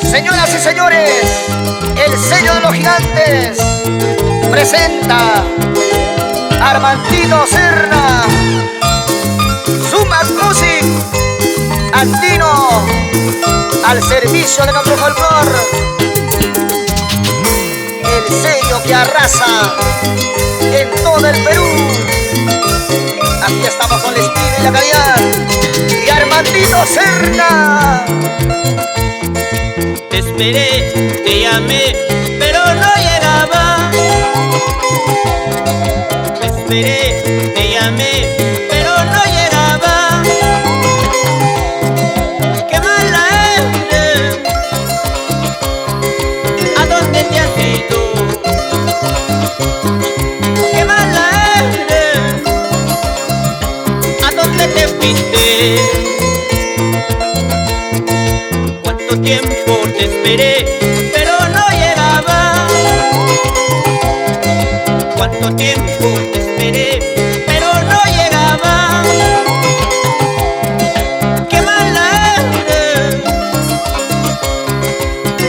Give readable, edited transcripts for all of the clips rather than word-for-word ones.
Señoras y señores, el sello de los gigantes presenta a Armandito Serna, Sumac Music, andino al servicio de nuestro folclor. El sello que arrasa en todo el Perú. Aquí estamos con el estilo y la calidad y Armandito Serna. Te esperé, te llamé, pero no llegaba. Te esperé, te llamé, pero no llegaba. Qué mala eres, ¿a dónde te has ido? Qué mala eres, ¿a dónde te fuiste? ¿Cuánto tiempo te esperé, pero no llegaba? ¿Cuánto tiempo te esperé, pero no llegaba? Qué mala eres,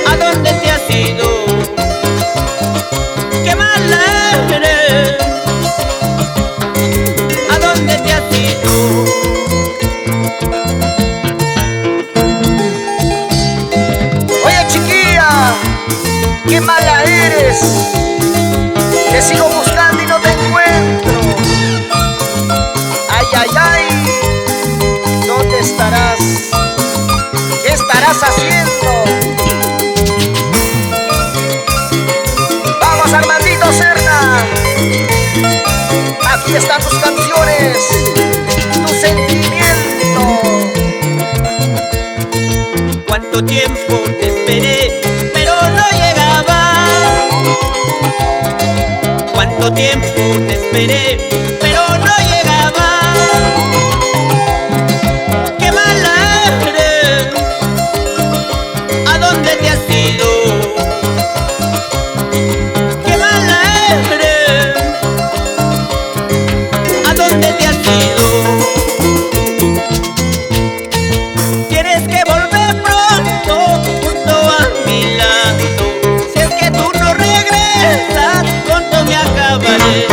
¿a dónde te has ido? Qué mala eres, ¿a dónde te has ido? ¡Qué mala eres! Te sigo buscando y no te encuentro. ¡Ay, ay, ay! ¿Dónde estarás? ¿Qué estarás haciendo? ¡Vamos, Armandito Serna! Aquí están tus canciones, tu sentimiento. ¿Cuánto tiempo te esperé, pero no llegaba? ¿Cuánto tiempo te esperé, pero no llegaba? Qué mala eres, ¿a dónde te has ido? Qué mala eres, ¿a dónde te has ido? Tienes que volver pronto junto a mi lado. Si es que tú no regresas, pronto me acabaré.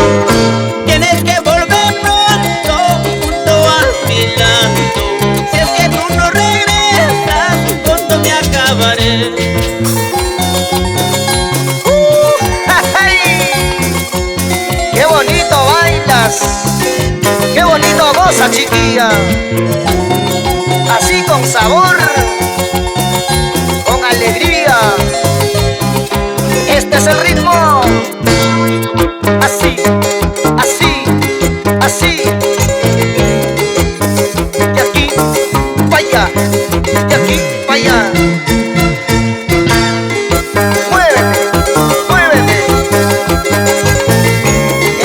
Tienes que volver pronto junto a mi lado. Si es que tú no regresas, pronto me acabaré. ¡Qué bonito bailas! ¡Qué bonito goza, chiquilla! Así con sabor, con alegría. Este es el ritmo. Así, así, así. De aquí para allá, de aquí para allá. Muévete, muévete.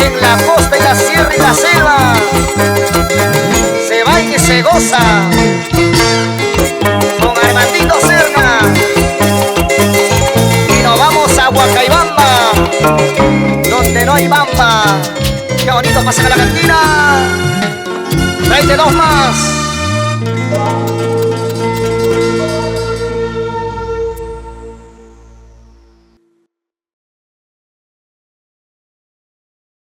En la costa y la sierra y la selva se baila y se goza. Con Armandito Serna. Y nos vamos a Huacaybamba, donde no hay bamba. Qué bonito pasa la cantina. Tráete dos más.